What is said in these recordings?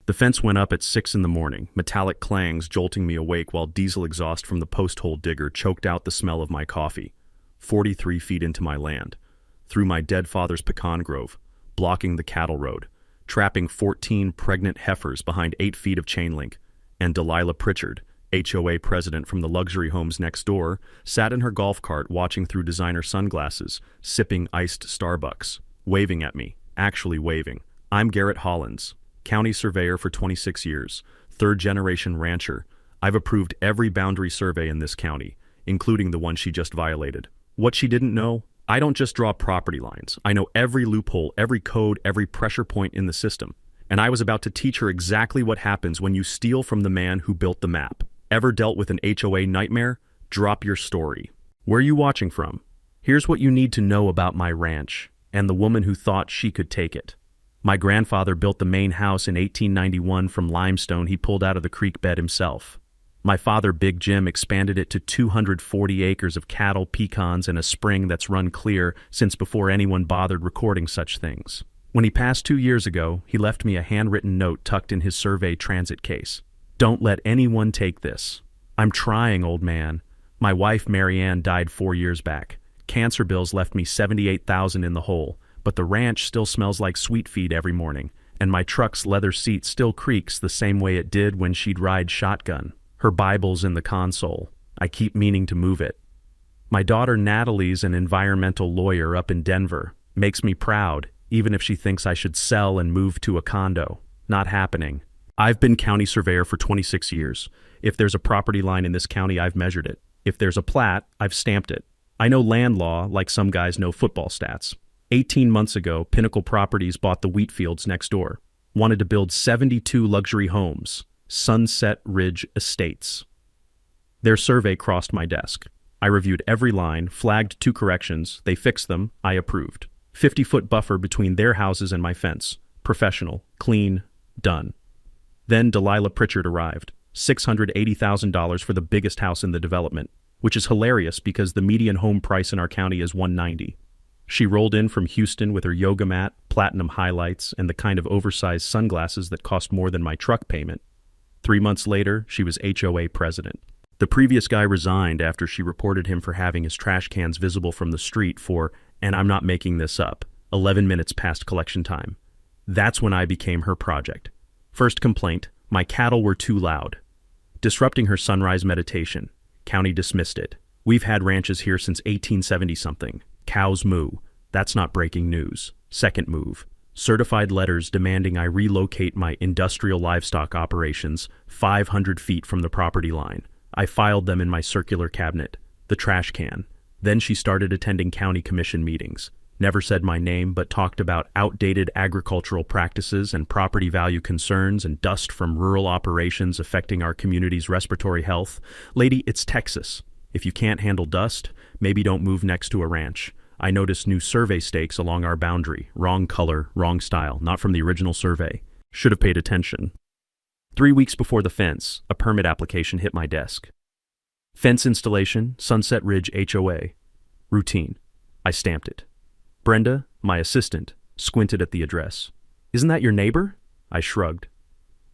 The fence went up at 6 in the morning, metallic clangs jolting me awake while diesel exhaust from the post-hole digger choked out the smell of my coffee. 43 feet into my land, through my dead father's pecan grove, blocking the cattle road, trapping 14 pregnant heifers behind 8 feet of chain link, and Delilah Pritchard, HOA president from the luxury homes next door, sat in her golf cart watching through designer sunglasses, sipping iced Starbucks, waving at me, actually waving. I'm Garrett Hollins, county surveyor for 26 years, third-generation rancher. I've approved every boundary survey in this county, including the one she just violated. What she didn't know? I don't just draw property lines. I know every loophole, every code, every pressure point in the system. And I was about to teach her exactly what happens when you steal from the man who built the map. Ever dealt with an HOA nightmare? Drop your story. Where are you watching from? Here's what you need to know about my ranch, and the woman who thought she could take it. My grandfather built the main house in 1891 from limestone he pulled out of the creek bed himself. My father, Big Jim, expanded it to 240 acres of cattle, pecans, and a spring that's run clear since before anyone bothered recording such things. When he passed 2 years ago, he left me a handwritten note tucked in his survey transit case. Don't let anyone take this. I'm trying, old man. My wife, Mary Ann, died 4 years back. Cancer bills left me $78,000 in the hole, but the ranch still smells like sweet feed every morning, and my truck's leather seat still creaks the same way it did when she'd ride shotgun. Her Bible's in the console. I keep meaning to move it. My daughter Natalie's an environmental lawyer up in Denver. Makes me proud, even if she thinks I should sell and move to a condo. Not happening. I've been county surveyor for 26 years. If there's a property line in this county, I've measured it. If there's a plat, I've stamped it. I know land law like some guys know football stats. 18 months ago, Pinnacle Properties bought the wheat fields next door. Wanted to build 72 luxury homes. Sunset Ridge Estates. Their survey crossed my desk. I reviewed every line, flagged 2 corrections, they fixed them, I approved. 50-foot buffer between their houses and my fence. Professional, clean, done. Then Delilah Pritchard arrived. $680,000 for the biggest house in the development, which is hilarious because the median home price in our county is $190,000. She rolled in from Houston with her yoga mat, platinum highlights, and the kind of oversized sunglasses that cost more than my truck payment. 3 months later, she was HOA president. The previous guy resigned after she reported him for having his trash cans visible from the street for, and I'm not making this up, 11 minutes past collection time. That's when I became her project. First complaint, my cattle were too loud. Disrupting her sunrise meditation. County dismissed it. We've had ranches here since 1870-something. Cows moo. That's not breaking news. Second move. Certified letters demanding I relocate my industrial livestock operations 500 feet from the property line. I filed them in my circular cabinet, the trash can. Then she started attending county commission meetings. Never said my name, but talked about outdated agricultural practices and property value concerns and dust from rural operations affecting our community's respiratory health. Lady, it's Texas. If you can't handle dust, maybe don't move next to a ranch. I noticed new survey stakes along our boundary. Wrong color, wrong style, not from the original survey. Should have paid attention. 3 weeks before the fence, a permit application hit my desk. Fence installation, Sunset Ridge HOA. Routine. I stamped it. Brenda, my assistant, squinted at the address. Isn't that your neighbor? I shrugged.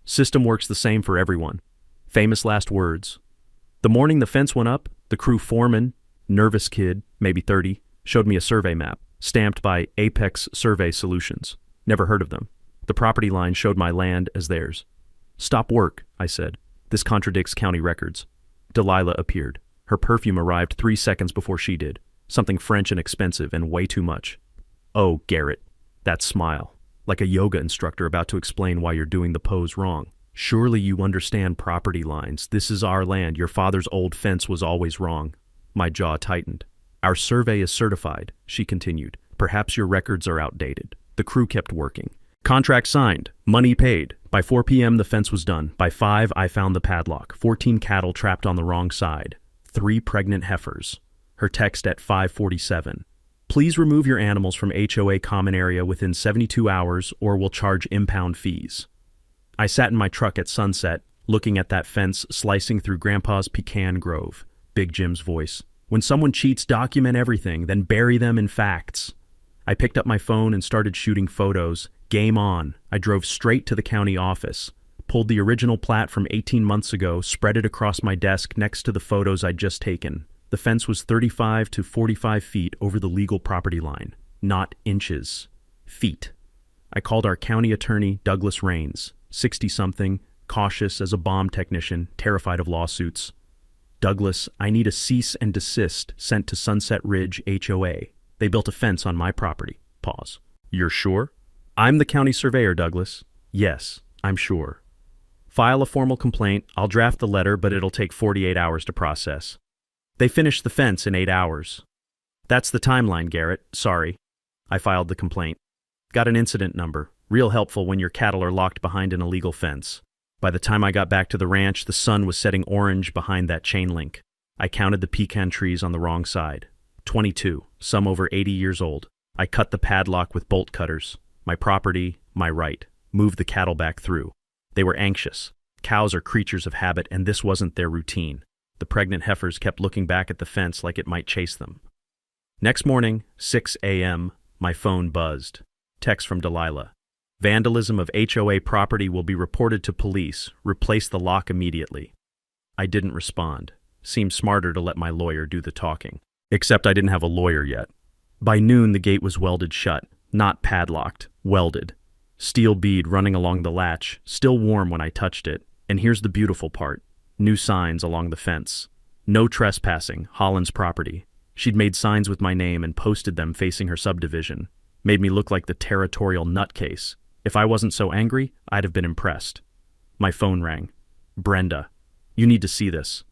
System works the same for everyone. Famous last words. The morning the fence went up, the crew foreman, nervous kid, maybe 30, showed me a survey map, stamped by Apex Survey Solutions. Never heard of them. The property line showed my land as theirs. Stop work, I said. This contradicts county records. Delilah appeared. Her perfume arrived 3 seconds before she did. Something French and expensive and way too much. Oh, Garrett. That smile. Like a yoga instructor about to explain why you're doing the pose wrong. Surely you understand property lines. This is our land. Your father's old fence was always wrong. My jaw tightened. Our survey is certified, she continued. Perhaps your records are outdated. The crew kept working. Contract signed. Money paid. By 4 p.m. the fence was done. By 5 I found the padlock. 14 cattle trapped on the wrong side. 3 pregnant heifers. Her text at 5:47. Please remove your animals from HOA common area within 72 hours or we'll charge impound fees. I sat in my truck at sunset, looking at that fence slicing through Grandpa's pecan grove. Big Jim's voice. When someone cheats, document everything, then bury them in facts. I picked up my phone and started shooting photos. Game on. I drove straight to the county office. Pulled the original plat from 18 months ago, spread it across my desk next to the photos I'd just taken. The fence was 35 to 45 feet over the legal property line, not inches. Feet. I called our county attorney, Douglas Raines, 60-something, cautious as a bomb technician, terrified of lawsuits. Douglas, I need a cease and desist sent to Sunset Ridge HOA. They built a fence on my property. Pause. You're sure? I'm the county surveyor, Douglas. Yes, I'm sure. File a formal complaint. I'll draft the letter, but it'll take 48 hours to process. They finished the fence in 8 hours. That's the timeline, Garrett. Sorry. I filed the complaint. Got an incident number. Real helpful when your cattle are locked behind an illegal fence. By the time I got back to the ranch, the sun was setting orange behind that chain link. I counted the pecan trees on the wrong side. 22, some over 80 years old. I cut the padlock with bolt cutters. My property, my right. Moved the cattle back through. They were anxious. Cows are creatures of habit, and this wasn't their routine. The pregnant heifers kept looking back at the fence like it might chase them. Next morning, 6 a.m., my phone buzzed. Text from Delilah. Vandalism of HOA property will be reported to police. Replace the lock immediately. I didn't respond. Seemed smarter to let my lawyer do the talking. Except I didn't have a lawyer yet. By noon, the gate was welded shut. Not padlocked. Welded. Steel bead running along the latch. Still warm when I touched it. And here's the beautiful part. New signs along the fence. No trespassing. Holland's property. She'd made signs with my name and posted them facing her subdivision. Made me look like the territorial nutcase. If I wasn't so angry, I'd have been impressed. My phone rang. Brenda, you need to see this.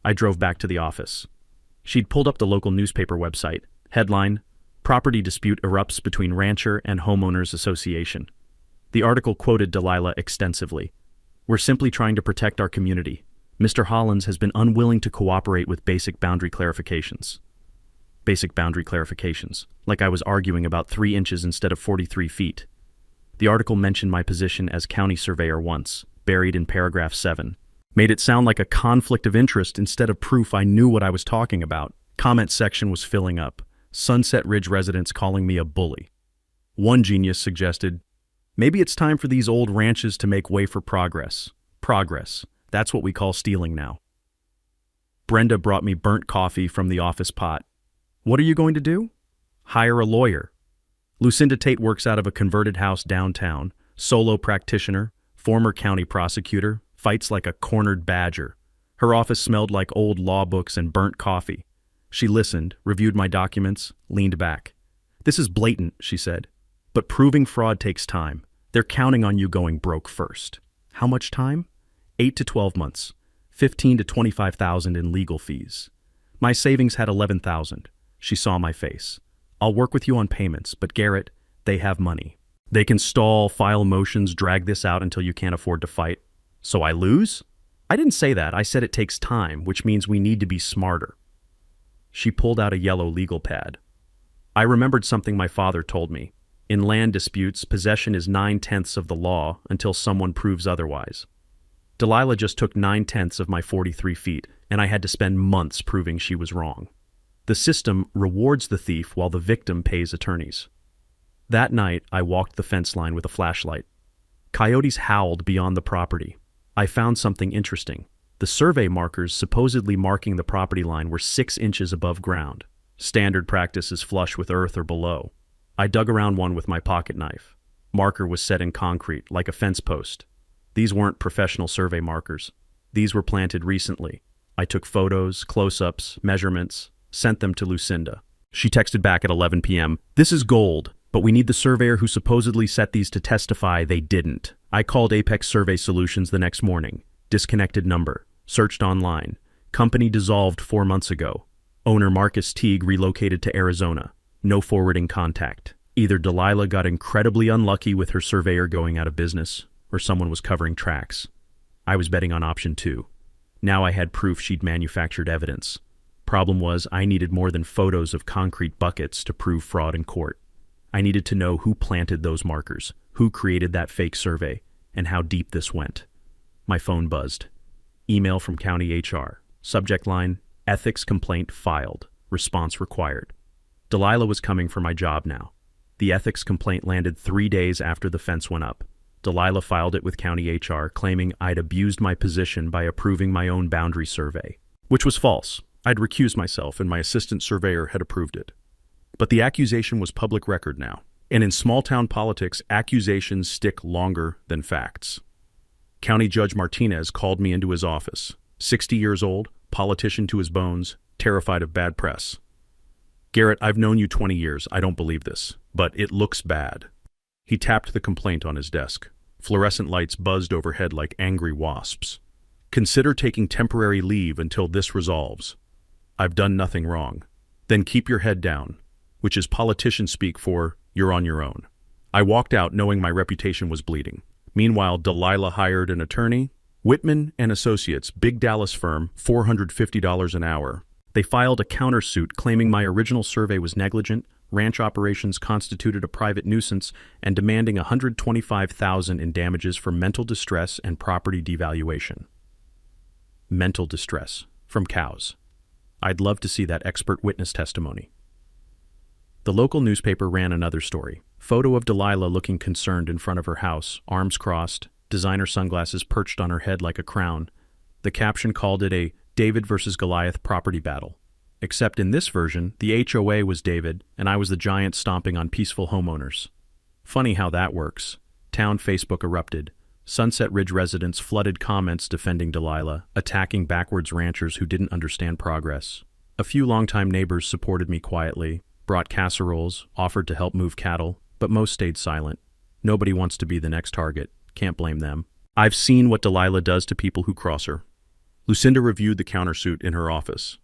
I drove back to the office. She'd pulled up the local newspaper website. Headline, Property Dispute Erupts Between Rancher and Homeowners Association. The article quoted Delilah extensively. We're simply trying to protect our community. Mr. Hollins has been unwilling to cooperate with basic boundary clarifications. Basic boundary clarifications, like I was arguing about 3 inches instead of 43 feet. The article mentioned my position as county surveyor once, buried in paragraph 7. Made it sound like a conflict of interest instead of proof I knew what I was talking about. Comment section was filling up. Sunset Ridge residents calling me a bully. One genius suggested, maybe it's time for these old ranches to make way for progress. Progress. That's what we call stealing now. Brenda brought me burnt coffee from the office pot. What are you going to do? Hire a lawyer. Lucinda Tate works out of a converted house downtown, solo practitioner, former county prosecutor, fights like a cornered badger. Her office smelled like old law books and burnt coffee. She listened, reviewed my documents, leaned back. This is blatant, she said, but proving fraud takes time. They're counting on you going broke first. How much time? 8 to 12 months, 15 to 25,000 in legal fees. My savings had 11,000. She saw my face. I'll work with you on payments, but Garrett, they have money. They can stall, file motions, drag this out until you can't afford to fight. So I lose? I didn't say that. I said it takes time, which means we need to be smarter. She pulled out a yellow legal pad. I remembered something my father told me. In land disputes, possession is 9/10 of the law until someone proves otherwise. Delilah just took 9/10 of my 43 feet, and I had to spend months proving she was wrong. The system rewards the thief while the victim pays attorneys. That night, I walked the fence line with a flashlight. Coyotes howled beyond the property. I found something interesting. The survey markers supposedly marking the property line were 6 inches above ground. Standard practice is flush with earth or below. I dug around one with my pocket knife. Marker was set in concrete, like a fence post. These weren't professional survey markers. These were planted recently. I took photos, close-ups, measurements, sent them to Lucinda. She texted back at 11 p.m. This is gold, but we need the surveyor who supposedly set these to testify they didn't. I called Apex Survey Solutions the next morning. Disconnected number. Searched online. Company dissolved 4 months ago. Owner Marcus Teague relocated to Arizona. No forwarding contact. Either Delilah got incredibly unlucky with her surveyor going out of business, or someone was covering tracks. I was betting on option 2. Now I had proof she'd manufactured evidence. Problem was, I needed more than photos of concrete buckets to prove fraud in court. I needed to know who planted those markers, who created that fake survey, and how deep this went. My phone buzzed. Email from county HR. Subject line, ethics complaint filed. Response required. Delilah was coming for my job now. The ethics complaint landed 3 days after the fence went up. Delilah filed it with county HR, claiming I'd abused my position by approving my own boundary survey, which was false. I'd recused myself and my assistant surveyor had approved it. But the accusation was public record now. And in small-town politics, accusations stick longer than facts. County Judge Martinez called me into his office. 60 years old, politician to his bones, terrified of bad press. "Garrett, I've known you 20 years. I don't believe this, but it looks bad." He tapped the complaint on his desk. Fluorescent lights buzzed overhead like angry wasps. "Consider taking temporary leave until this resolves." "I've done nothing wrong." "Then keep your head down," which is politician speak for "you're on your own." I walked out knowing my reputation was bleeding. Meanwhile, Delilah hired an attorney, Whitman and Associates, big Dallas firm, $450 an hour. They filed a countersuit claiming my original survey was negligent, ranch operations constituted a private nuisance, and demanding $125,000 in damages for mental distress and property devaluation. Mental distress from cows. I'd love to see that expert witness testimony. The local newspaper ran another story. Photo of Delilah looking concerned in front of her house, arms crossed, designer sunglasses perched on her head like a crown. The caption called it a David versus Goliath property battle. Except in this version, the HOA was David, and I was the giant stomping on peaceful homeowners. Funny how that works. Town Facebook erupted. Sunset Ridge residents flooded comments defending Delilah, attacking backwards ranchers who didn't understand progress. A few longtime neighbors supported me quietly, brought casseroles, offered to help move cattle, but most stayed silent. Nobody wants to be the next target. Can't blame them. I've seen what Delilah does to people who cross her. Lucinda reviewed the countersuit in her office.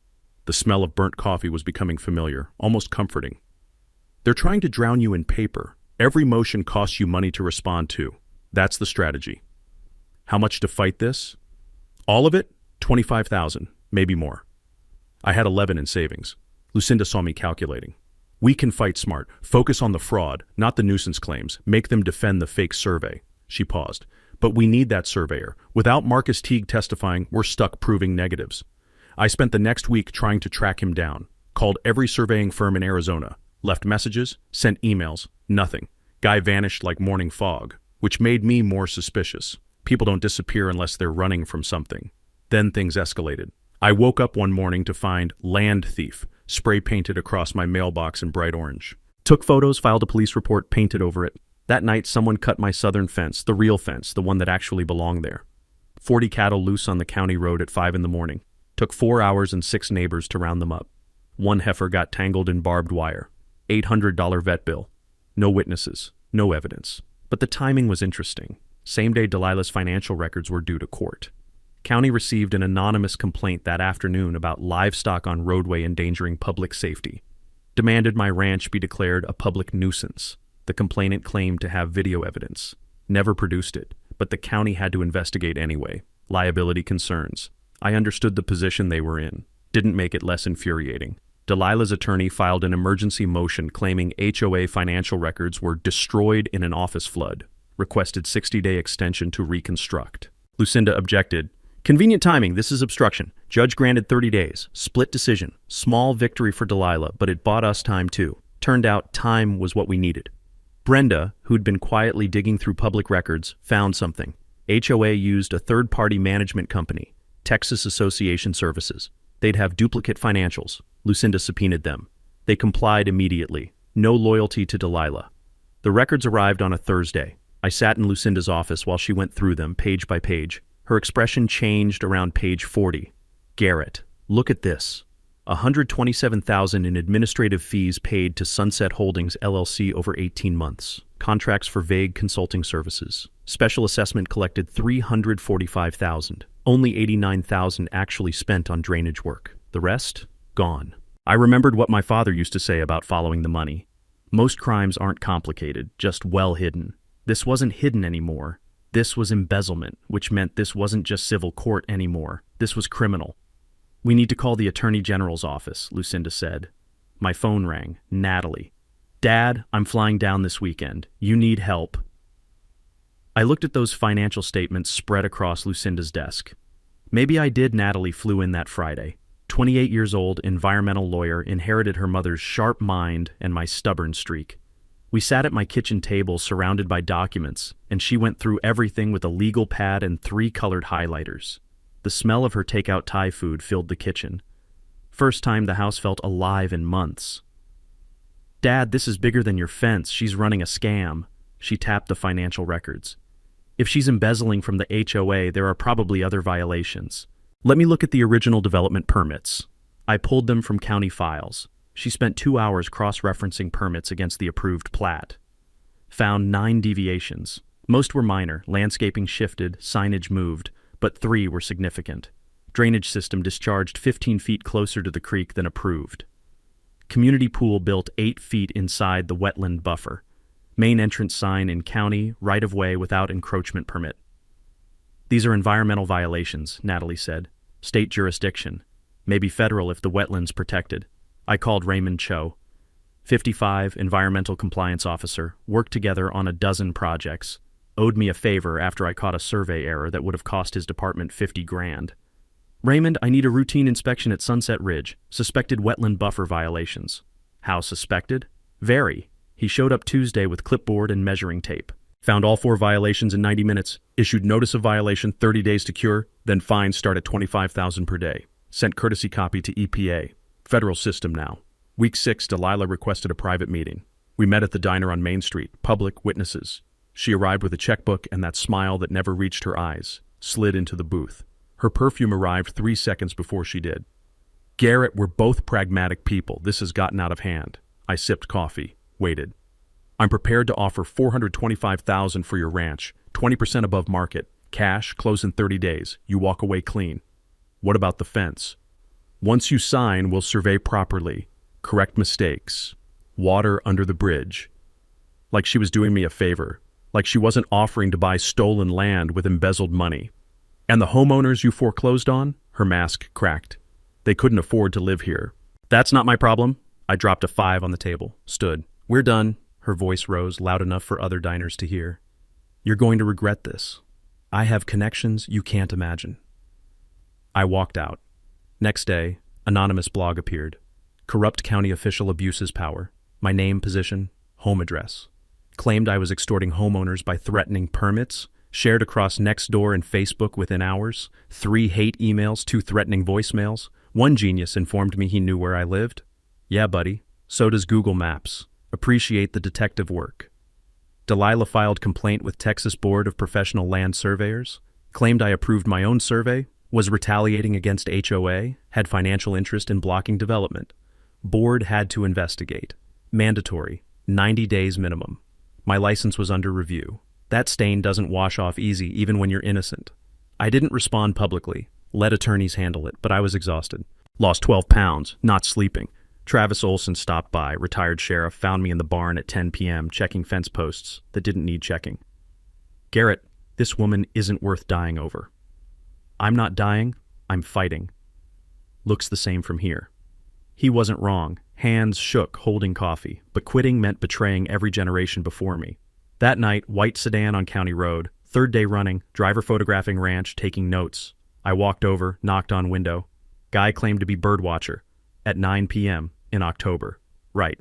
The smell of burnt coffee was becoming familiar, almost comforting. "They're trying to drown you in paper. Every motion costs you money to respond to. That's the strategy." "How much to fight this?" "All of it? 25,000, maybe more." I had 11 in savings. Lucinda saw me calculating. "We can fight smart. Focus on the fraud, not the nuisance claims. Make them defend the fake survey." She paused. "But we need that surveyor. Without Marcus Teague testifying, we're stuck proving negatives." I spent the next week trying to track him down. Called every surveying firm in Arizona. Left messages, sent emails, nothing. Guy vanished like morning fog, which made me more suspicious. People don't disappear unless they're running from something. Then things escalated. I woke up one morning to find "land thief" spray painted across my mailbox in bright orange. Took photos, filed a police report, painted over it. That night, someone cut my southern fence, the real fence, the one that actually belonged there. 40 cattle loose on the county road at 5 in the morning. Took 4 hours and 6 neighbors to round them up. One heifer got tangled in barbed wire. $800 vet bill. No witnesses, no evidence. But the timing was interesting. Same day Delilah's financial records were due to court. County received an anonymous complaint that afternoon about livestock on roadway endangering public safety. Demanded my ranch be declared a public nuisance. The complainant claimed to have video evidence. Never produced it, but the county had to investigate anyway. Liability concerns. I understood the position they were in. Didn't make it less infuriating. Delilah's attorney filed an emergency motion claiming HOA financial records were destroyed in an office flood. Requested 60-day extension to reconstruct. Lucinda objected. "Convenient timing, this is obstruction. Judge granted 30 days. Split decision. Small victory for Delilah, but it bought us time too. Turned out time was what we needed." Brenda, who'd been quietly digging through public records, found something. HOA used a third-party management company, Texas Association Services. They'd have duplicate financials. Lucinda subpoenaed them. They complied immediately. No loyalty to Delilah. The records arrived on a Thursday. I sat in Lucinda's office while she went through them, page by page. Her expression changed around page 40. "Garrett, look at this. $127,000 in administrative fees paid to Sunset Holdings LLC over 18 months. Contracts for vague consulting services. Special assessment collected $345,000. Only $89,000 actually spent on drainage work. The rest? Gone." I remembered what my father used to say about following the money. Most crimes aren't complicated, just well hidden. This wasn't hidden anymore. This was embezzlement, which meant this wasn't just civil court anymore. This was criminal. "We need to call the Attorney General's office," Lucinda said. My phone rang. Natalie. "Dad, I'm flying down this weekend. You need help." I looked at those financial statements spread across Lucinda's desk. Maybe I did. Natalie flew in that Friday. 28 years old, environmental lawyer, inherited her mother's sharp mind and my stubborn streak. We sat at my kitchen table surrounded by documents, and she went through everything with a legal pad and 3 colored highlighters. The smell of her takeout Thai food filled the kitchen. First time the house felt alive in months. "Dad, this is bigger than your fence. She's running a scam." She tapped the financial records. "If she's embezzling from the HOA, there are probably other violations. Let me look at the original development permits." I pulled them from county files. She spent 2 hours cross-referencing permits against the approved plat. Found 9 deviations. Most were minor, landscaping shifted, signage moved, but 3 were significant. Drainage system discharged 15 feet closer to the creek than approved. Community pool built 8 feet inside the wetland buffer. Main entrance sign in county, right-of-way without encroachment permit. "These are environmental violations," Natalie said. "State jurisdiction. Maybe federal if the wetland's protected." I called Raymond Cho, 55, environmental compliance officer, worked together on a dozen projects, owed me a favor after I caught a survey error that would have cost his department $50,000. "Raymond, I need a routine inspection at Sunset Ridge. Suspected wetland buffer violations." "How suspected?" "Very." He showed up Tuesday with clipboard and measuring tape. "Found all 4 violations in 90 minutes. Issued notice of violation, 30 days to cure, then fines start at $25,000 per day. Sent courtesy copy to EPA. Federal system now." Week 6, Delilah requested a private meeting. We met at the diner on Main Street, public witnesses. She arrived with a checkbook, and that smile that never reached her eyes slid into the booth. Her perfume arrived 3 seconds before she did. "Garrett, we're both pragmatic people. This has gotten out of hand." I sipped coffee, waited. "I'm prepared to offer $425,000 for your ranch, 20% above market. Cash, close in 30 days. You walk away clean." "What about the fence?" "Once you sign, we'll survey properly. Correct mistakes. Water under the bridge." Like she was doing me a favor. Like she wasn't offering to buy stolen land with embezzled money. "And the homeowners you foreclosed on?" Her mask cracked. "They couldn't afford to live here." "That's not my problem." I dropped a 5 on the table, stood. "We're done." Her voice rose, loud enough for other diners to hear. "You're going to regret this. I have connections you can't imagine." I walked out. Next day, anonymous blog appeared. Corrupt county official abuses power. My name, position, home address. Claimed I was extorting homeowners by threatening permits. Shared across Nextdoor and Facebook within hours. 3 hate emails, 2 threatening voicemails. One genius informed me he knew where I lived. "Yeah, buddy. So does Google Maps. Appreciate the detective work." Delilah filed complaint with Texas Board of Professional Land Surveyors. Claimed I approved my own survey. Was retaliating against HOA. Had financial interest in blocking development. Board had to investigate. Mandatory. 90 days minimum. My license was under review. That stain doesn't wash off easy even when you're innocent. I didn't respond publicly. Let attorneys handle it, but I was exhausted. Lost 12 pounds, not sleeping. Travis Olson stopped by, retired sheriff, found me in the barn at 10 p.m. checking fence posts that didn't need checking. "Garrett, this woman isn't worth dying over." "I'm not dying, I'm fighting." Looks the same from here. He wasn't wrong. Hands shook, holding coffee, but quitting meant betraying every generation before me. That night, white sedan on County Road, 3rd day running, driver photographing ranch, taking notes. I walked over, knocked on window. Guy claimed to be birdwatcher. At 9 p.m. in October. Right.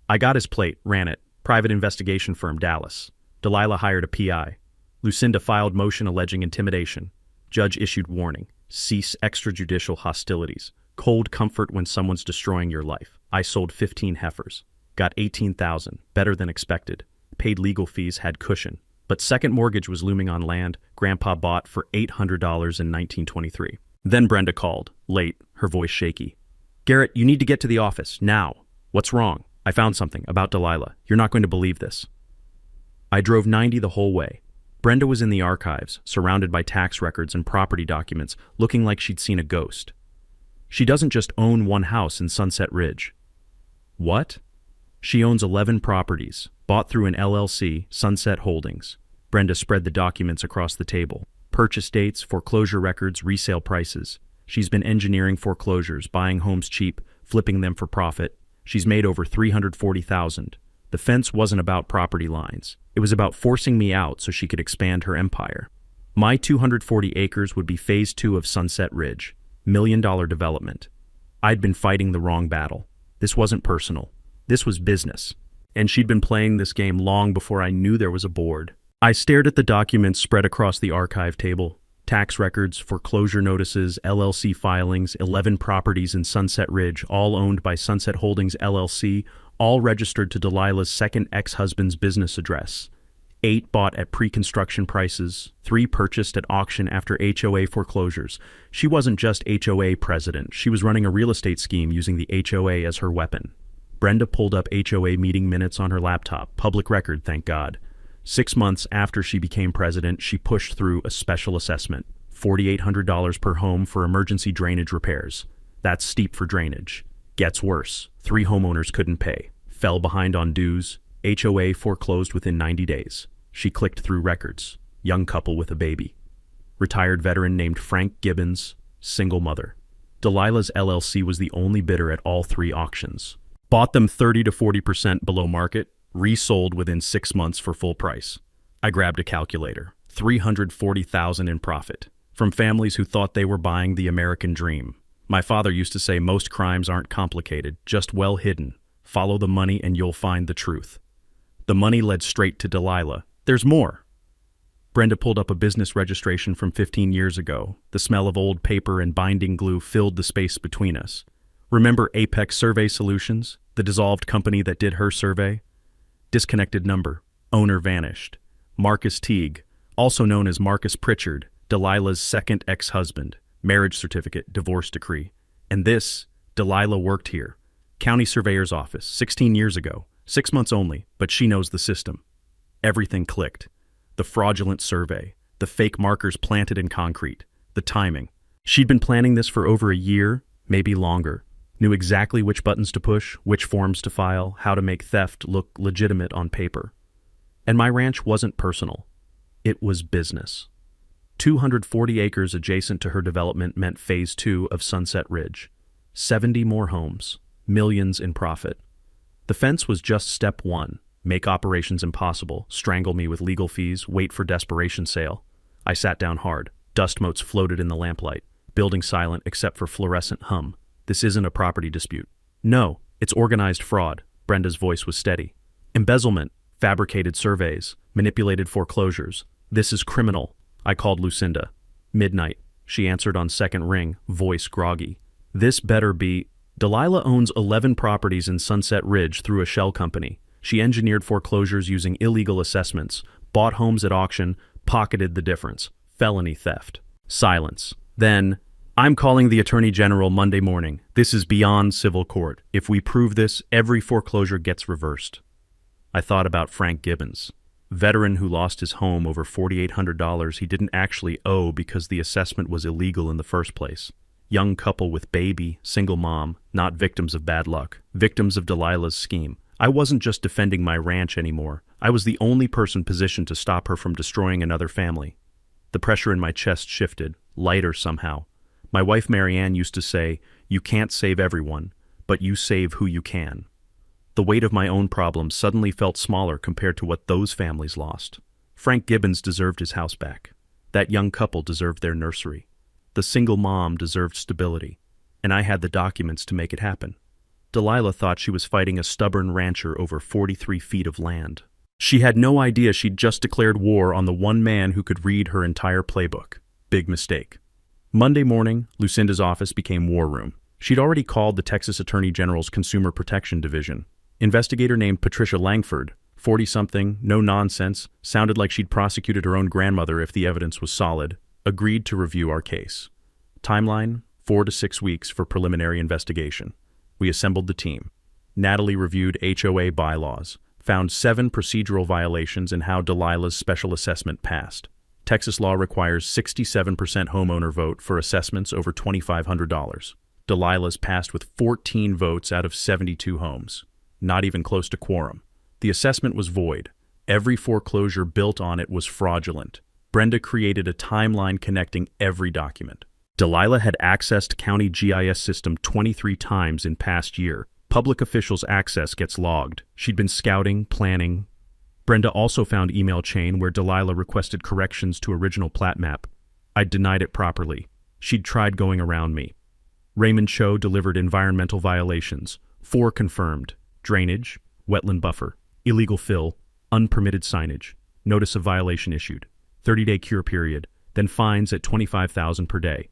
I got his plate, ran it. Private investigation firm, Dallas. Delilah hired a PI. Lucinda filed motion alleging intimidation. Judge issued warning. Cease extrajudicial hostilities. Cold comfort when someone's destroying your life. I sold 15 heifers. Got $18,000, better than expected. Paid legal fees, had cushion. But second mortgage was looming on land Grandpa bought for $800 in 1923. Then Brenda called, late, her voice shaky. "Garrett, you need to get to the office, now." "What's wrong?" "I found something about Delilah. You're not going to believe this." I drove 90 the whole way. Brenda was in the archives, surrounded by tax records and property documents, looking like she'd seen a ghost. She doesn't just own one house in Sunset Ridge. What? She owns 11 properties, bought through an LLC, Sunset Holdings. Brenda spread the documents across the table. Purchase dates, foreclosure records, resale prices. She's been engineering foreclosures, buying homes cheap, flipping them for profit. She's made over $340,000. The fence wasn't about property lines. It was about forcing me out so she could expand her empire. My 240 acres would be phase 2 of Sunset Ridge. $1 million development. I'd been fighting the wrong battle. This wasn't personal. This was business. and she'd been playing this game long before I knew there was a board. I stared at the documents spread across the archive table. Tax records, foreclosure notices, LLC filings, 11 properties in Sunset Ridge, all owned by Sunset Holdings LLC, all registered to Delilah's second ex-husband's business address. 8 bought at pre-construction prices, 3 purchased at auction after HOA foreclosures. She wasn't just HOA president, she was running a real estate scheme using the HOA as her weapon. Brenda pulled up HOA meeting minutes on her laptop, public record, thank God. 6 months after she became president, she pushed through a special assessment, $4,800 per home for emergency drainage repairs. That's steep for drainage. Gets worse. 3 homeowners couldn't pay, fell behind on dues. HOA foreclosed within 90 days. She clicked through records. Young couple with a baby. Retired veteran named Frank Gibbons, single mother. Delilah's LLC was the only bidder at all 3 auctions. Bought them 30 to 40% below market, resold within 6 months for full price. I grabbed a calculator. $340,000 in profit. From families who thought they were buying the American dream. My father used to say most crimes aren't complicated, just well hidden. Follow the money and you'll find the truth. The money led straight to Delilah. There's more. Brenda pulled up a business registration from 15 years ago. The smell of old paper and binding glue filled the space between us. Remember Apex Survey Solutions, the dissolved company that did her survey? Disconnected number. Owner vanished. Marcus Teague, also known as Marcus Pritchard, Delilah's second ex-husband. Marriage certificate, divorce decree. And this, Delilah worked here. County Surveyor's office, 16 years ago. 6 months only, but she knows the system. Everything clicked. The fraudulent survey, the fake markers planted in concrete, the timing. She'd been planning this for over a year, maybe longer. Knew exactly which buttons to push, which forms to file, how to make theft look legitimate on paper. And my ranch wasn't personal. It was business. 240 acres adjacent to her development meant phase 2 of Sunset Ridge. 70 more homes, millions in profit. The fence was just step 1. Make operations impossible, strangle me with legal fees, wait for desperation sale. I sat down hard. Dust motes floated in the lamplight. Building silent except for fluorescent hum. This isn't a property dispute. No, it's organized fraud. Brenda's voice was steady. Embezzlement, fabricated surveys, manipulated foreclosures. This is criminal. I called Lucinda. Midnight. She answered on second ring, voice groggy. This better be... Delilah owns 11 properties in Sunset Ridge through a shell company. She engineered foreclosures using illegal assessments, bought homes at auction, pocketed the difference. Felony theft. Silence. Then, I'm calling the Attorney General Monday morning. This is beyond civil court. If we prove this, every foreclosure gets reversed. I thought about Frank Gibbons, veteran who lost his home over $4,800 he didn't actually owe because the assessment was illegal in the first place. Young couple with baby, single mom, not victims of bad luck, victims of Delilah's scheme. I wasn't just defending my ranch anymore. I was the only person positioned to stop her from destroying another family. The pressure in my chest shifted, lighter somehow. My wife Marianne used to say, "You can't save everyone, but you save who you can." The weight of my own problems suddenly felt smaller compared to what those families lost. Frank Gibbons deserved his house back. That young couple deserved their nursery. The single mom deserved stability, and I had the documents to make it happen. Delilah thought she was fighting a stubborn rancher over 43 feet of land. She had no idea she'd just declared war on the one man who could read her entire playbook. Big mistake. Monday morning, Lucinda's office became war room. She'd already called the Texas Attorney General's Consumer Protection Division. Investigator named Patricia Langford, 40-something, no nonsense, sounded like she'd prosecuted her own grandmother if the evidence was solid, agreed to review our case. Timeline, 4 to 6 weeks for preliminary investigation. We assembled the team. Natalie reviewed HOA bylaws, found 7 procedural violations in how Delilah's special assessment passed. Texas law requires 67% homeowner vote for assessments over $2,500. Delilah's passed with 14 votes out of 72 homes. Not even close to quorum. The assessment was void. Every foreclosure built on it was fraudulent. Brenda created a timeline connecting every document. Delilah had accessed county GIS system 23 times in past year. Public officials' access gets logged. She'd been scouting, planning. Brenda also found email chain where Delilah requested corrections to original plat map. I'd denied it properly. She'd tried going around me. Raymond Cho delivered environmental violations. 4 confirmed. Drainage, wetland buffer, Illegal fill, unpermitted signage, notice of violation issued, 30-day cure period, then fines at $25,000 per day.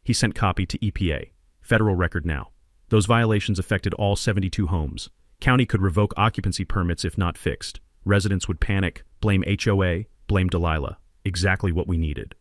He sent copy to EPA. Federal record now. Those violations affected all 72 homes. County could revoke occupancy permits if not fixed. Residents would panic, blame HOA, blame Delilah. Exactly what we needed.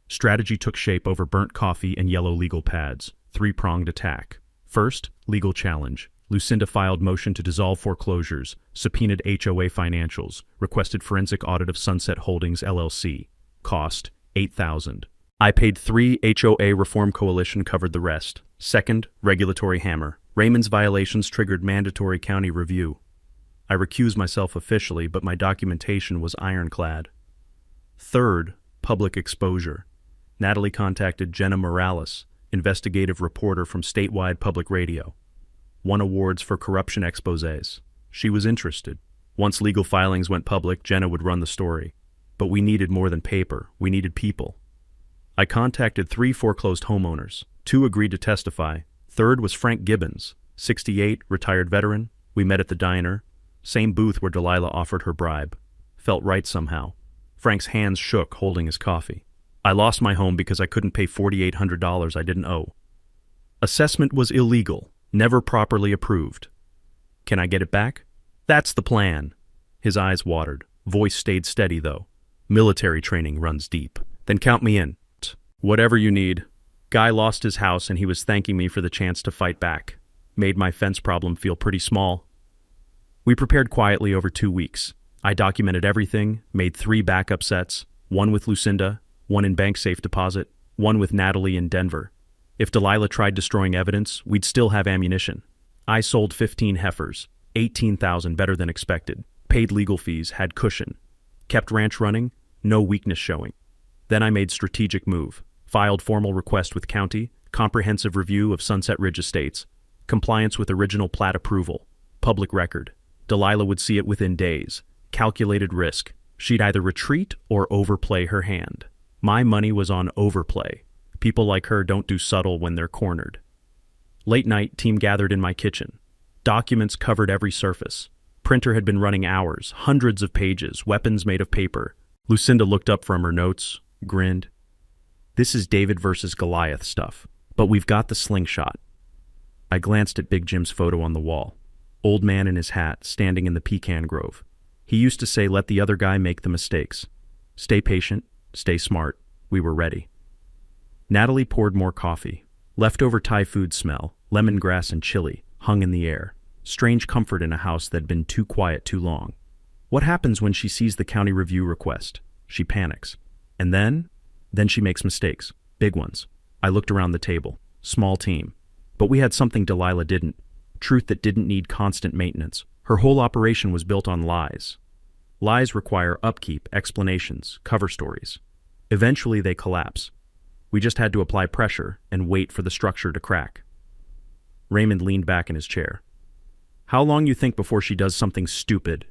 Strategy took shape over burnt coffee and yellow legal pads. Three-pronged attack. First, legal challenge. Lucinda filed motion to dissolve foreclosures, subpoenaed HOA financials, requested forensic audit of Sunset Holdings LLC. Cost, $8,000. I paid $3. HOA Reform Coalition covered the rest. Second, regulatory hammer. Raymond's violations triggered mandatory county review. I recused myself officially, but my documentation was ironclad. Third, public exposure. Natalie contacted Jenna Morales, investigative reporter from statewide public radio. Won awards for corruption exposés. She was interested. Once legal filings went public, Jenna would run the story. But we needed more than paper. We needed people. I contacted 3 foreclosed homeowners. 2 agreed to testify. Third was Frank Gibbons, 68, retired veteran. We met at the diner. Same booth where Delilah offered her bribe. Felt right somehow. Frank's hands shook holding his coffee. I lost my home because I couldn't pay $4,800 I didn't owe. Assessment was illegal, never properly approved. Can I get it back? That's the plan. His eyes watered. Voice stayed steady, though. Military training runs deep. Then count me in. Whatever you need. Guy lost his house and he was thanking me for the chance to fight back. Made my fence problem feel pretty small. We prepared quietly over 2 weeks. I documented everything, made 3 backup sets, 1 with Lucinda, 1 in bank safe deposit, 1 with Natalie in Denver. If Delilah tried destroying evidence, we'd still have ammunition. I sold 15 heifers, $18,000 better than expected, paid legal fees, had cushion. Kept ranch running, no weakness showing. Then I made strategic move, filed formal request with county, comprehensive review of Sunset Ridge Estates, compliance with original plat approval, public record. Delilah would see it within days. Calculated risk. She'd either retreat or overplay her hand. My money was on overplay. People like her don't do subtle when they're cornered. Late night, team gathered in my kitchen. Documents covered every surface. Printer had been running hours, hundreds of pages, weapons made of paper. Lucinda looked up from her notes, grinned. This is David versus Goliath stuff, but we've got the slingshot. I glanced at Big Jim's photo on the wall. Old man in his hat, standing in the pecan grove. He used to say, let the other guy make the mistakes. Stay patient, stay smart. We were ready. Natalie poured more coffee. Leftover Thai food smell, lemongrass and chili, hung in the air. Strange comfort in a house that had been too quiet too long. What happens when she sees the county review request? She panics. And then she makes mistakes. Big ones. I looked around the table. Small team. But we had something Delilah didn't. Truth that didn't need constant maintenance. Her whole operation was built on lies. Lies require upkeep, explanations, cover stories. Eventually they collapse. We just had to apply pressure and wait for the structure to crack. Raymond leaned back in his chair. How long you think before she does something stupid?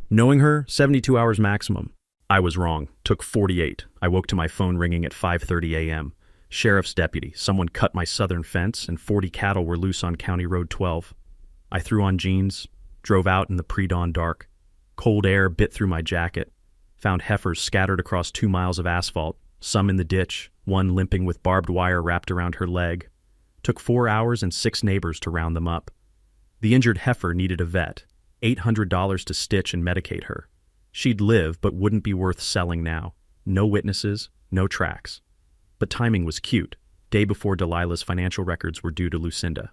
Knowing her, 72 hours maximum. I was wrong. Took 48. I woke to my phone ringing at 5:30 a.m. Sheriff's deputy. Someone cut my southern fence and 40 cattle were loose on County Road 12. I threw on jeans, drove out in the pre-dawn dark. Cold air bit through my jacket. Found heifers scattered across 2 miles of asphalt, some in the ditch, one limping with barbed wire wrapped around her leg. Took 4 hours and 6 neighbors to round them up. The injured heifer needed a vet, $800 to stitch and medicate her. She'd live, but wouldn't be worth selling now. No witnesses, no tracks. But timing was cute, day before Delilah's financial records were due to Lucinda.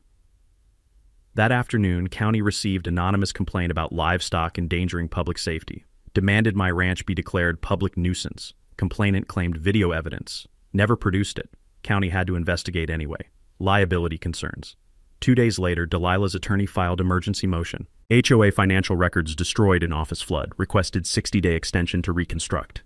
That afternoon, county received anonymous complaint about livestock endangering public safety. Demanded my ranch be declared public nuisance. Complainant claimed video evidence. Never produced it. County had to investigate anyway. Liability concerns. 2 days later, Delilah's attorney filed emergency motion. HOA financial records destroyed in office flood, requested 60-day extension to reconstruct.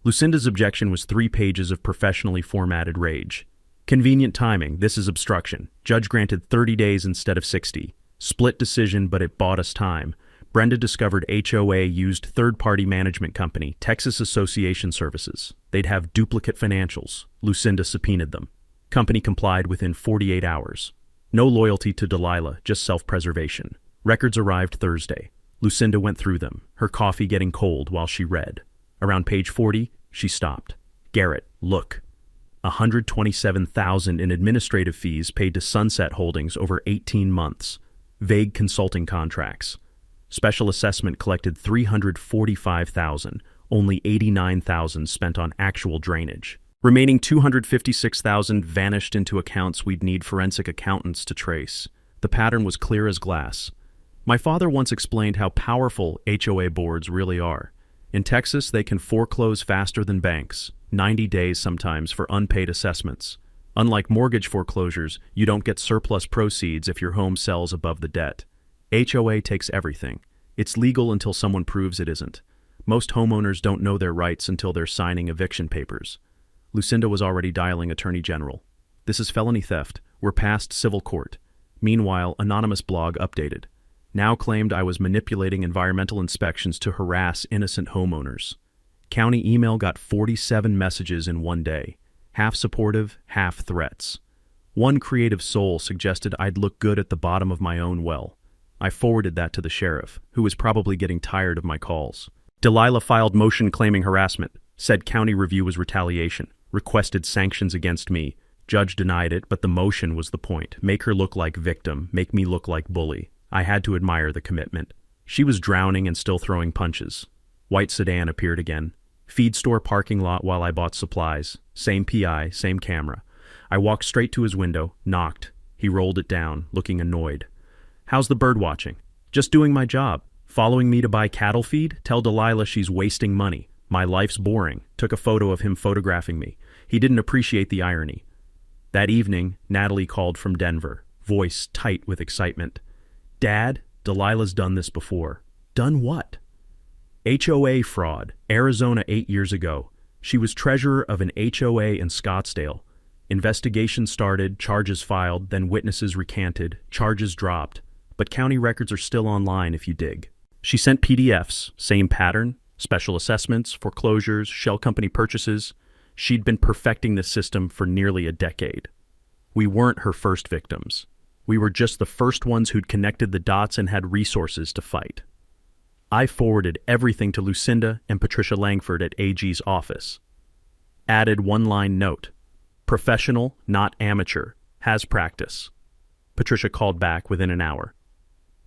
Lucinda's objection was 3 pages of professionally formatted rage. Convenient timing, this is obstruction. Judge granted 30 days instead of 60. Split decision, but it bought us time. Brenda discovered HOA used third-party management company, Texas Association Services. They'd have duplicate financials. Lucinda subpoenaed them. Company complied within 48 hours. No loyalty to Delilah, just self-preservation. Records arrived Thursday. Lucinda went through them, her coffee getting cold while she read. Around page 40, she stopped. Garrett, look. $127,000 in administrative fees paid to Sunset Holdings over 18 months. Vague consulting contracts. Special assessment collected $345,000, only $89,000 spent on actual drainage. Remaining $256,000 vanished into accounts we'd need forensic accountants to trace. The pattern was clear as glass. My father once explained how powerful HOA boards really are. In Texas, they can foreclose faster than banks, 90 days sometimes for unpaid assessments. Unlike mortgage foreclosures, you don't get surplus proceeds if your home sells above the debt. HOA takes everything. It's legal until someone proves it isn't. Most homeowners don't know their rights until they're signing eviction papers. Lucinda was already dialing Attorney General. This is felony theft. We're past civil court. Meanwhile, anonymous blog updated. Now claimed I was manipulating environmental inspections to harass innocent homeowners. County email got 47 messages in one day. Half supportive, half threats. One creative soul suggested I'd look good at the bottom of my own well. I forwarded that to the sheriff, who was probably getting tired of my calls. Delilah filed motion claiming harassment, said county review was retaliation, requested sanctions against me. Judge denied it, but the motion was the point. Make her look like victim, make me look like bully. I had to admire the commitment. She was drowning and still throwing punches. White sedan appeared again. Feed store parking lot while I bought supplies. Same PI, same camera. I walked straight to his window, knocked. He rolled it down, looking annoyed. How's the bird watching? Just doing my job. Following me to buy cattle feed? Tell Delilah she's wasting money. My life's boring. Took a photo of him photographing me. He didn't appreciate the irony. That evening, Natalie called from Denver, voice tight with excitement. Dad, Delilah's done this before. Done what? HOA fraud, Arizona 8 years ago. She was treasurer of an HOA in Scottsdale. Investigation started, charges filed, then witnesses recanted, charges dropped. But county records are still online if you dig. She sent PDFs, same pattern, special assessments, foreclosures, shell company purchases. She'd been perfecting this system for nearly a decade. We weren't her first victims. We were just the first ones who'd connected the dots and had resources to fight. I forwarded everything to Lucinda and Patricia Langford at AG's office. Added one-line note. Professional, not amateur. Has practice. Patricia called back within an hour.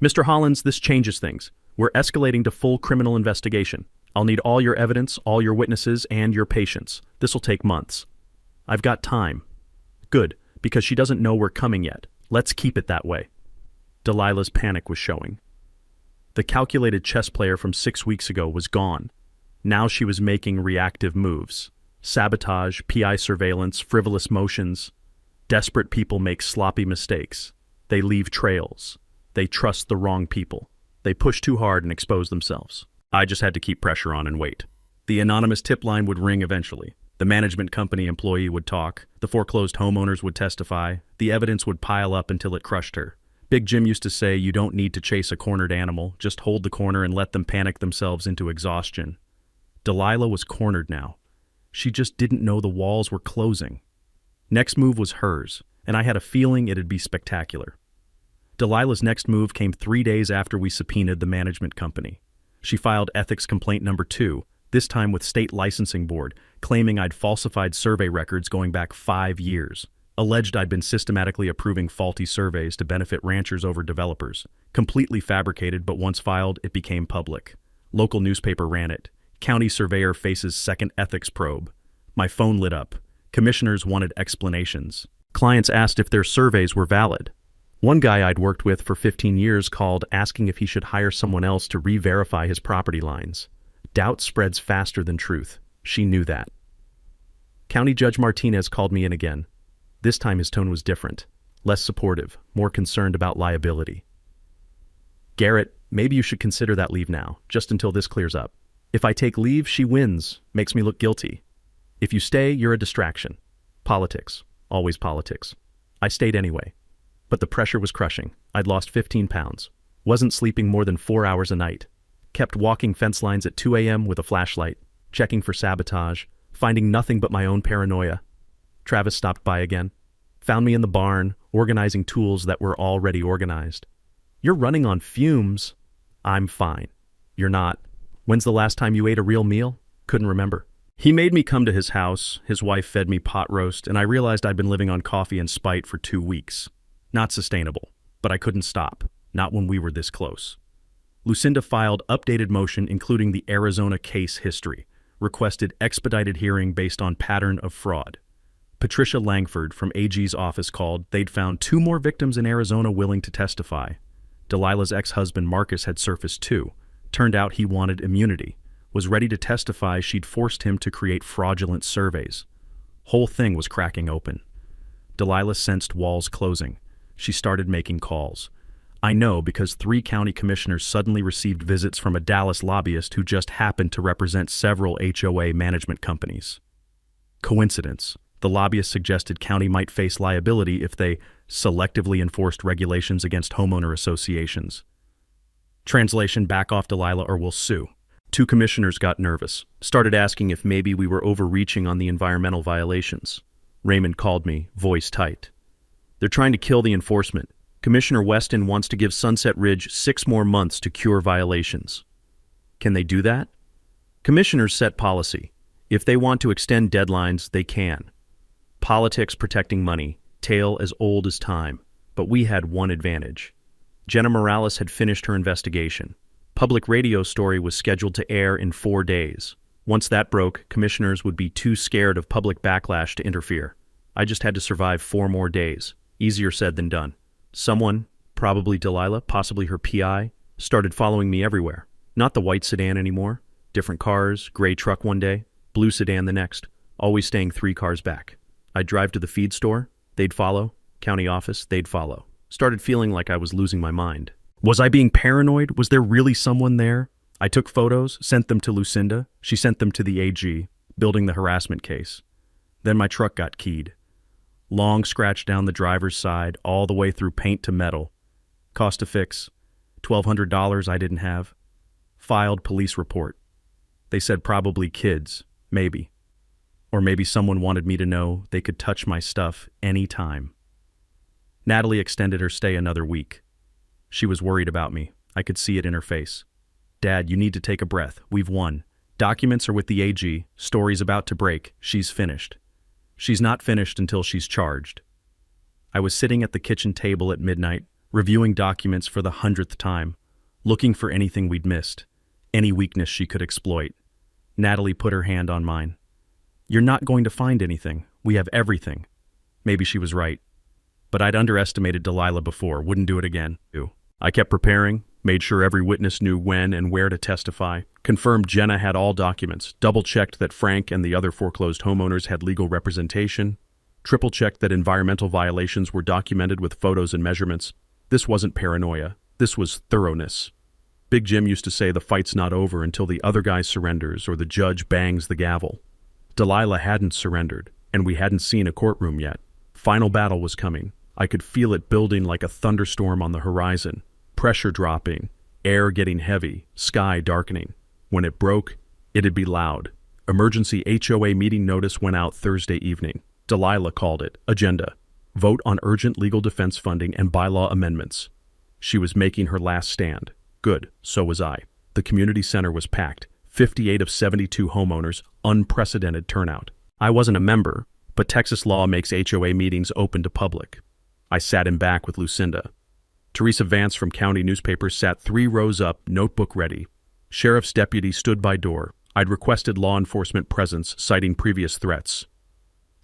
Mr. Hollins, this changes things. We're escalating to full criminal investigation. I'll need all your evidence, all your witnesses, and your patience. This'll take months. I've got time. Good, because she doesn't know we're coming yet. Let's keep it that way. Delilah's panic was showing. The calculated chess player from 6 weeks ago was gone. Now she was making reactive moves. Sabotage, PI surveillance, frivolous motions. Desperate people make sloppy mistakes. They leave trails. They trust the wrong people. They push too hard and expose themselves. I just had to keep pressure on and wait. The anonymous tip line would ring eventually. The management company employee would talk. The foreclosed homeowners would testify. The evidence would pile up until it crushed her. Big Jim used to say you don't need to chase a cornered animal, just hold the corner and let them panic themselves into exhaustion. Delilah was cornered now. She just didn't know the walls were closing. Next move was hers, and I had a feeling it'd be spectacular. Delilah's next move came 3 days after we subpoenaed the management company. She filed ethics complaint number 2, this time with State Licensing Board, claiming I'd falsified survey records going back 5 years. Alleged I'd been systematically approving faulty surveys to benefit ranchers over developers. Completely fabricated, but once filed, it became public. Local newspaper ran it. County surveyor faces second ethics probe. My phone lit up. Commissioners wanted explanations. Clients asked if their surveys were valid. One guy I'd worked with for 15 years called asking if he should hire someone else to re-verify his property lines. Doubt spreads faster than truth. She knew that. County Judge Martinez called me in again. This time his tone was different, less supportive, more concerned about liability. Garrett, maybe you should consider that leave now, just until this clears up. If I take leave, she wins, makes me look guilty. If you stay, you're a distraction. Politics, always politics. I stayed anyway. But the pressure was crushing. I'd lost 15 pounds. Wasn't sleeping more than 4 hours a night. Kept walking fence lines at 2 a.m. with a flashlight, checking for sabotage, finding nothing but my own paranoia. Travis stopped by again. Found me in the barn, organizing tools that were already organized. You're running on fumes. I'm fine. You're not. When's the last time you ate a real meal? Couldn't remember. He made me come to his house, his wife fed me pot roast, and I realized I'd been living on coffee and spite for 2 weeks. Not sustainable, but I couldn't stop, not when we were this close. Lucinda filed updated motion including the Arizona case history, requested expedited hearing based on pattern of fraud. Patricia Langford from AG's office called. They'd found 2 more victims in Arizona willing to testify. Delilah's ex-husband Marcus had surfaced too. Turned out he wanted immunity, was ready to testify she'd forced him to create fraudulent surveys. Whole thing was cracking open. Delilah sensed walls closing. She started making calls. I know because 3 county commissioners suddenly received visits from a Dallas lobbyist who just happened to represent several HOA management companies. Coincidence. The lobbyist suggested county might face liability if they selectively enforced regulations against homeowner associations. Translation: back off, Delilah, or we'll sue. 2 commissioners got nervous, started asking if maybe we were overreaching on the environmental violations. Raymond called me, voice tight. They're trying to kill the enforcement. Commissioner Weston wants to give Sunset Ridge 6 more months to cure violations. Can they do that? Commissioners set policy. If they want to extend deadlines, they can. Politics protecting money, tale as old as time. But we had one advantage. Jenna Morales had finished her investigation. Public radio story was scheduled to air in 4 days. Once that broke, commissioners would be too scared of public backlash to interfere. I just had to survive 4 more days. Easier said than done. Someone, probably Delilah, possibly her PI, started following me everywhere. Not the white sedan anymore. Different cars, gray truck one day, blue sedan the next, always staying 3 cars back. I'd drive to the feed store, they'd follow, county office, they'd follow. Started feeling like I was losing my mind. Was I being paranoid? Was there really someone there? I took photos, sent them to Lucinda. She sent them to the AG, building the harassment case. Then my truck got keyed. Long scratch down the driver's side, all the way through paint to metal. Cost to fix, $1,200 I didn't have. Filed police report. They said probably kids, maybe. Or maybe someone wanted me to know they could touch my stuff anytime. Natalie extended her stay another week. She was worried about me. I could see it in her face. Dad, you need to take a breath. We've won. Documents are with the AG. Story's about to break. She's finished. She's not finished until she's charged. I was sitting at the kitchen table at midnight, reviewing documents for the 100th time, looking for anything we'd missed, any weakness she could exploit. Natalie put her hand on mine. You're not going to find anything. We have everything. Maybe she was right. But I'd underestimated Delilah before, wouldn't do it again. I kept preparing, made sure every witness knew when and where to testify, confirmed Jenna had all documents, double-checked that Frank and the other foreclosed homeowners had legal representation, triple-checked that environmental violations were documented with photos and measurements. This wasn't paranoia. This was thoroughness. Big Jim used to say the fight's not over until the other guy surrenders or the judge bangs the gavel. Delilah hadn't surrendered, and we hadn't seen a courtroom yet. Final battle was coming. I could feel it building like a thunderstorm on the horizon. Pressure dropping, air getting heavy, sky darkening. When it broke, it'd be loud. Emergency HOA meeting notice went out Thursday evening. Delilah called it. Agenda. Vote on urgent legal defense funding and bylaw amendments. She was making her last stand. Good, so was I. The community center was packed. 58 of 72 homeowners, unprecedented turnout. I wasn't a member, but Texas law makes HOA meetings open to public. I sat in back with Lucinda. Teresa Vance from county newspapers sat 3 rows up, notebook ready. Sheriff's deputy stood by door. I'd requested law enforcement presence, citing previous threats.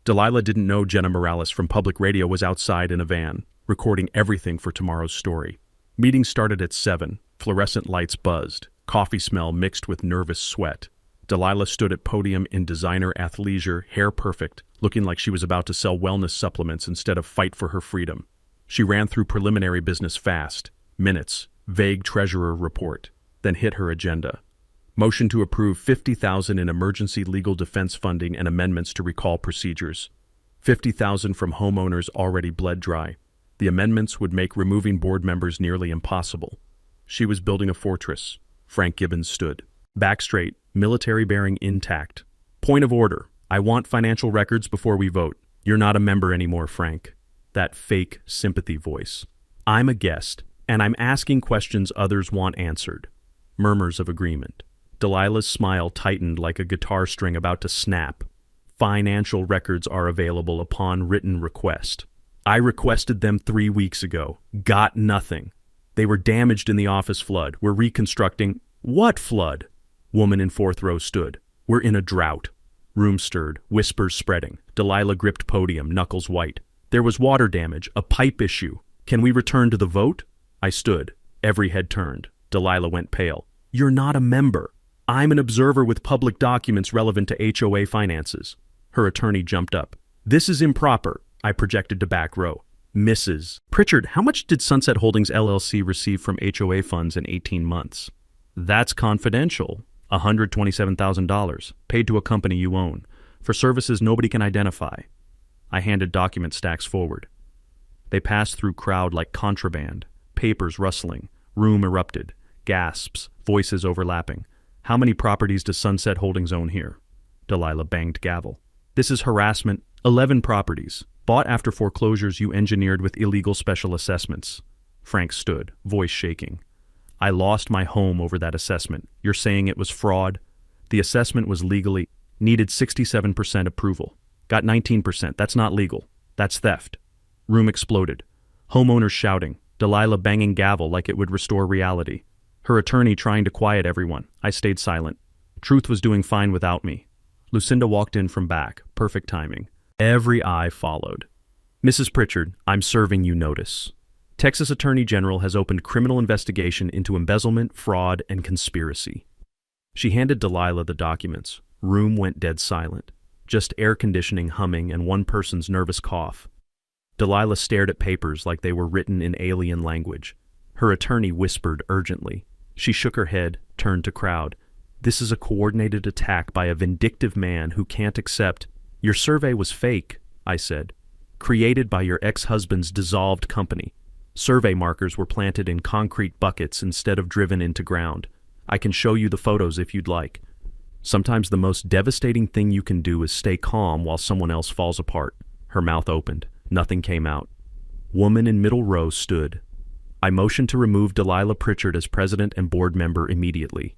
Delilah didn't know Jenna Morales from public radio was outside in a van, recording everything for tomorrow's story. Meeting started at 7. Fluorescent lights buzzed. Coffee smell mixed with nervous sweat. Delilah stood at podium in designer athleisure, hair perfect, looking like she was about to sell wellness supplements instead of fight for her freedom. She ran through preliminary business fast, minutes, vague treasurer report, then hit her agenda. Motion to approve $50,000 in emergency legal defense funding and amendments to recall procedures. $50,000 from homeowners already bled dry. The amendments would make removing board members nearly impossible. She was building a fortress. Frank Gibbons stood. Back straight, military bearing intact. Point of order. I want financial records before we vote. You're not a member anymore, Frank. That fake sympathy voice. I'm a guest, and I'm asking questions others want answered. Murmurs of agreement. Delilah's smile tightened like a guitar string about to snap. Financial records are available upon written request. I requested them 3 weeks ago. Got nothing. They were damaged in the office flood. We're reconstructing. What flood? Woman in fourth row stood. We're in a drought. Room stirred, whispers spreading. Delilah gripped podium, knuckles white. There was water damage, a pipe issue. Can we return to the vote? I stood. Every head turned. Delilah went pale. You're not a member. I'm an observer with public documents relevant to HOA finances. Her attorney jumped up. This is improper. I projected to back row. Mrs. Pritchard, how much did Sunset Holdings LLC receive from HOA funds in 18 months? That's confidential. $127,000, paid to a company you own, for services nobody can identify. I handed document stacks forward. They passed through crowd like contraband, papers rustling, room erupted, gasps, voices overlapping. How many properties does Sunset Holdings own here? Delilah banged gavel. This is harassment. 11 properties. Bought after foreclosures you engineered with illegal special assessments. Frank stood, voice shaking. I lost my home over that assessment. You're saying it was fraud? The assessment was legally, needed 67% approval. Got 19%. That's not legal. That's theft. Room exploded. Homeowners shouting. Delilah banging gavel like it would restore reality. Her attorney trying to quiet everyone. I stayed silent. Truth was doing fine without me. Lucinda walked in from back. Perfect timing. Every eye followed. Mrs. Pritchard, I'm serving you notice. Texas Attorney General has opened criminal investigation into embezzlement, fraud, and conspiracy. She handed Delilah the documents. Room went dead silent. Just air conditioning humming and one person's nervous cough. Delilah stared at papers like they were written in alien language. Her attorney whispered urgently. She shook her head, turned to crowd. This is a coordinated attack by a vindictive man who can't accept. Your survey was fake, I said. Created by your ex-husband's dissolved company. Survey markers were planted in concrete buckets instead of driven into ground. I can show you the photos if you'd like. Sometimes the most devastating thing you can do is stay calm while someone else falls apart. Her mouth opened. Nothing came out. Woman in middle row stood. I motioned to remove Delilah Pritchard as president and board member immediately.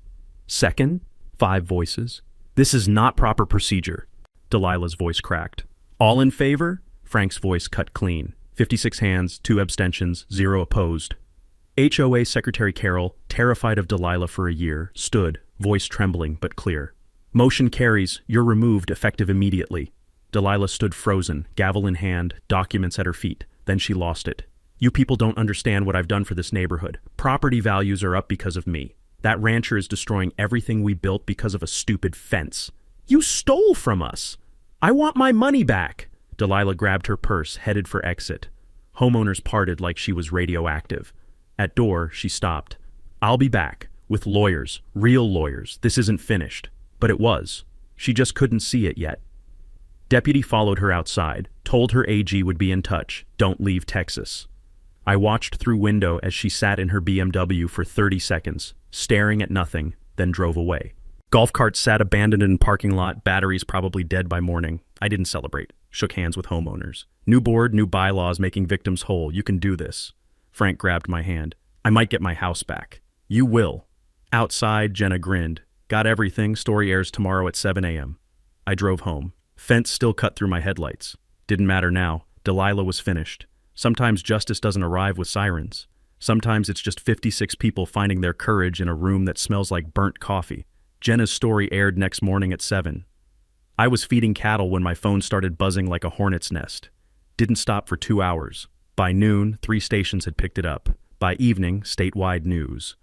Second, 5 voices. This is not proper procedure. Delilah's voice cracked. All in favor? Frank's voice cut clean. 56 hands, 2 abstentions, 0 opposed. HOA Secretary Carroll, terrified of Delilah for a year, stood, voice trembling but clear. Motion carries. You're removed effective immediately. Delilah stood frozen, gavel in hand, documents at her feet. Then she lost it. You people don't understand what I've done for this neighborhood. Property values are up because of me. That rancher is destroying everything we built because of a stupid fence. You stole from us. I want my money back. Delilah grabbed her purse, headed for exit. Homeowners parted like she was radioactive. At door, she stopped. I'll be back. With lawyers. Real lawyers. This isn't finished. But it was. She just couldn't see it yet. Deputy followed her outside, told her AG would be in touch. Don't leave Texas. I watched through window as she sat in her BMW for 30 seconds, staring at nothing, then drove away. Golf cart sat abandoned in parking lot, batteries probably dead by morning. I didn't celebrate. Shook hands with homeowners. New board, new bylaws making victims whole. You can do this. Frank grabbed my hand. I might get my house back. You will. Outside, Jenna grinned. Got everything. Story airs tomorrow at 7 a.m. I drove home. Fence still cut through my headlights. Didn't matter now. Delilah was finished. Sometimes justice doesn't arrive with sirens. Sometimes it's just 56 people finding their courage in a room that smells like burnt coffee. Jenna's story aired next morning at 7. I was feeding cattle when my phone started buzzing like a hornet's nest. Didn't stop for 2 hours. By noon, 3 stations had picked it up. By evening, statewide news.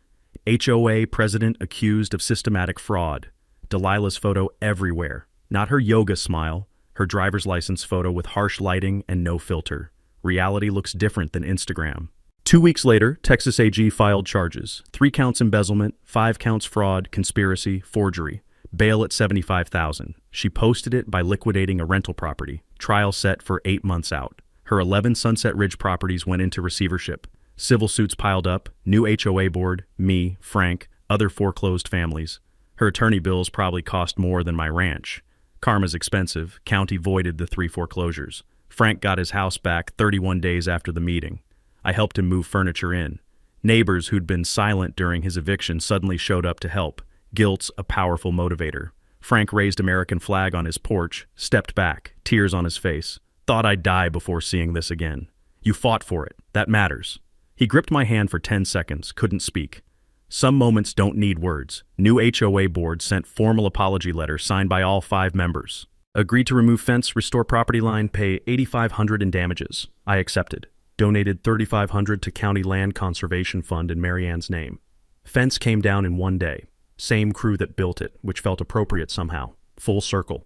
HOA president accused of systematic fraud. Delilah's photo everywhere. Not her yoga smile, her driver's license photo with harsh lighting and no filter. Reality looks different than Instagram. 2 weeks later, Texas AG filed charges. 3 counts embezzlement, 5 counts fraud, conspiracy, forgery. Bail at $75,000. She posted it by liquidating a rental property. Trial set for 8 months out. Her 11 Sunset Ridge properties went into receivership. Civil suits piled up, new HOA board, me, Frank, other foreclosed families. Her attorney bills probably cost more than my ranch. Karma's expensive. County voided the 3 foreclosures. Frank got his house back 31 days after the meeting. I helped him move furniture in. Neighbors who'd been silent during his eviction suddenly showed up to help. Guilt's a powerful motivator. Frank raised American flag on his porch, stepped back, tears on his face. Thought I'd die before seeing this again. You fought for it. That matters. He gripped my hand for 10 seconds, couldn't speak. Some moments don't need words. New HOA board sent formal apology letter signed by all 5 members. Agreed to remove fence, restore property line, pay $8,500 in damages. I accepted. Donated $3,500 to County Land Conservation Fund in Mary Ann's name. Fence came down in one day. Same crew that built it, which felt appropriate somehow. Full circle.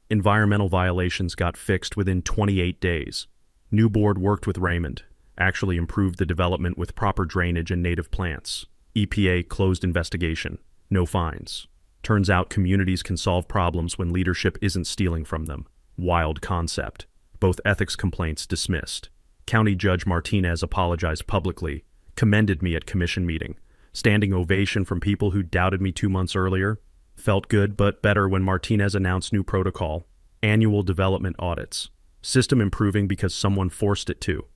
Environmental violations got fixed within 28 days. New board worked with Raymond. Actually improved the development with proper drainage and native plants. EPA closed investigation. No fines. Turns out communities can solve problems when leadership isn't stealing from them. Wild concept. Both ethics complaints dismissed. County Judge Martinez apologized publicly, commended me at commission meeting. Standing ovation from people who doubted me 2 months earlier. Felt good, but better when Martinez announced new protocol. Annual development audits. System improving because someone forced it to.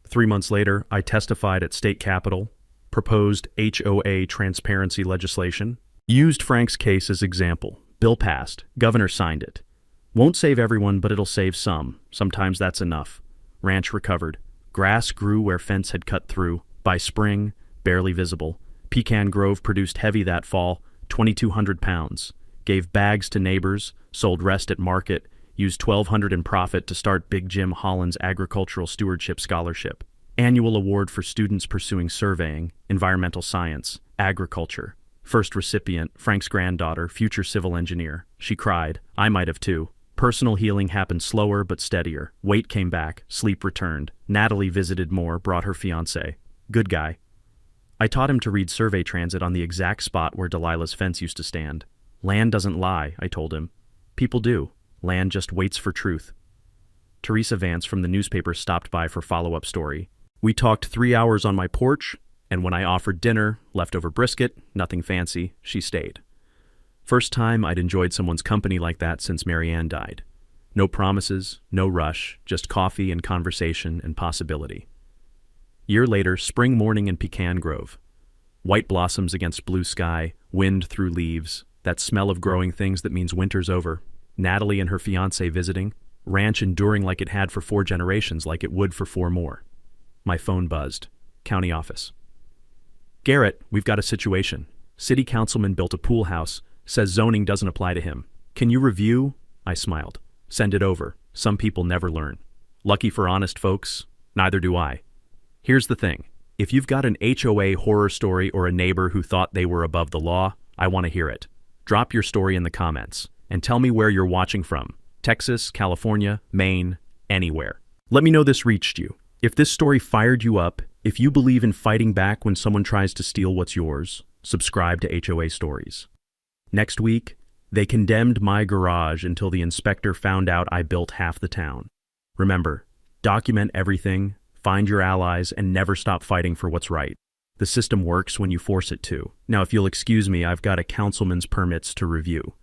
3 months later, I testified at state capitol. Proposed HOA transparency legislation. Used Frank's case as example. Bill passed. Governor signed it. Won't save everyone, but it'll save some. Sometimes that's enough. Ranch recovered. Grass grew where fence had cut through. By spring, barely visible. Pecan Grove produced heavy that fall, 2,200 pounds. Gave bags to neighbors, sold rest at market, used $1,200 in profit to start Big Jim Holland's Agricultural Stewardship Scholarship. Annual award for students pursuing surveying, environmental science, agriculture. First recipient, Frank's granddaughter, future civil engineer. She cried. I might have too. Personal healing happened slower but steadier. Weight came back, sleep returned. Natalie visited more, brought her fiancé. Good guy. I taught him to read survey transit on the exact spot where Delilah's fence used to stand. Land doesn't lie, I told him. People do. Land just waits for truth. Teresa Vance from the newspaper stopped by for follow-up story. We talked 3 hours on my porch, and when I offered dinner, leftover brisket, nothing fancy, she stayed. First time I'd enjoyed someone's company like that since Mary Ann died. No promises, no rush, just coffee and conversation and possibility. Year later, spring morning in Pecan Grove. White blossoms against blue sky, wind through leaves, that smell of growing things that means winter's over. Natalie and her fiancé visiting, ranch enduring like it had for 4 generations, like it would for 4 more. My phone buzzed. County office. Garrett, we've got a situation. City councilman built a pool house, says zoning doesn't apply to him. Can you review? I smiled. Send it over. Some people never learn. Lucky for honest folks, neither do I. Here's the thing. If you've got an HOA horror story or a neighbor who thought they were above the law, I want to hear it. Drop your story in the comments and tell me where you're watching from. Texas, California, Maine, anywhere. Let me know this reached you. If this story fired you up, if you believe in fighting back when someone tries to steal what's yours, subscribe to HOA Stories. Next week, they condemned my garage until the inspector found out I built half the town. Remember, document everything, find your allies, and never stop fighting for what's right. The system works when you force it to. Now, if you'll excuse me, I've got a councilman's permits to review.